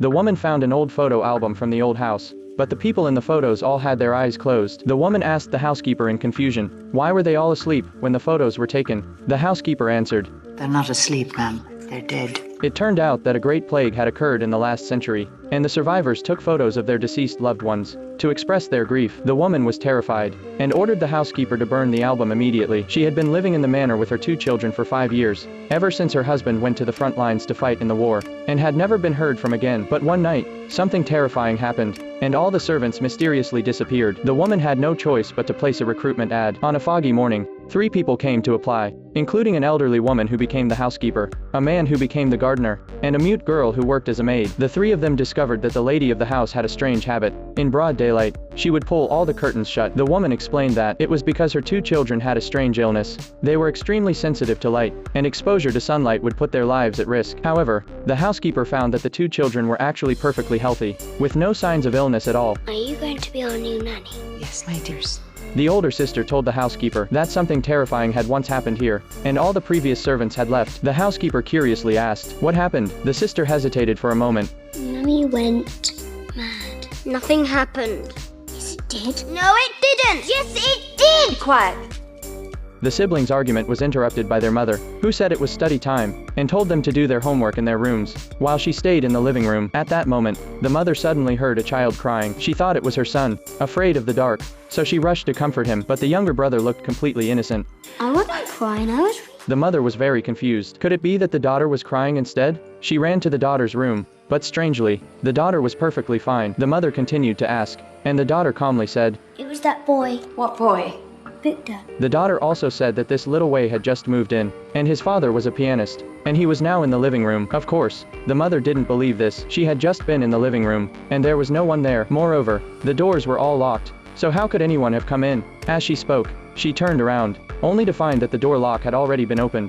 The woman found an old photo album from the old house, but the people in the photos all had their eyes closed. The woman asked the housekeeper in confusion, why were they all asleep when the photos were taken? The housekeeper answered, They're not asleep, ma'am. They're dead. it turned out that a great plague had occurred in the last century, and the survivors took photos of their deceased loved ones to express their grief. The woman was terrified and ordered the housekeeper to burn the album immediately. She had been living in the manor with her 2 children for 5 years, ever since her husband went to the front lines to fight in the war, and had never been heard from again. But one night, something terrifying happened, and all the servants mysteriously disappeared. The woman had no choice but to place a recruitment ad. On a foggy morning, 3 people came to apply, including an elderly woman who became the housekeeper, a man who became the gardener, and a mute girl who worked as a maid. The 3 of them discovered that the lady of the house had a strange habit. In broad daylight, she would pull all the curtains shut. The woman explained that it was because her 2 children had a strange illness. They were extremely sensitive to light, and exposure to sunlight would put their lives at risk. However, the housekeeper found that the 2 children were actually perfectly healthy, with no signs of illness at all. Are you going to be our new nanny? Yes, my dears. The older sister told the housekeeper that something terrifying had once happened here, and all the previous servants had left. The housekeeper curiously asked, what happened? The sister hesitated for a moment. Mummy went mad. Nothing happened. Yes, it did. No, it didn't! Yes, it did! Quiet. The siblings' argument was interrupted by their mother, who said it was study time, and told them to do their homework in their rooms, while she stayed in the living room. At that moment, the mother suddenly heard a child crying. She thought it was her son, afraid of the dark, so she rushed to comfort him, but the younger brother looked completely innocent. I wasn't crying, I was... The mother was very confused. Could it be that the daughter was crying instead? She ran to the daughter's room, but strangely, the daughter was perfectly fine. The mother continued to ask, and the daughter calmly said, It was that boy, What boy? Victor. the daughter also said that this little Wei had just moved in, and his father was a pianist, and he was now in the living room. Of course, the mother didn't believe this. She had just been in the living room, and there was no one there. Moreover, the doors were all locked, so how could anyone have come in? As she spoke, she turned around, only to find that the door lock had already been opened.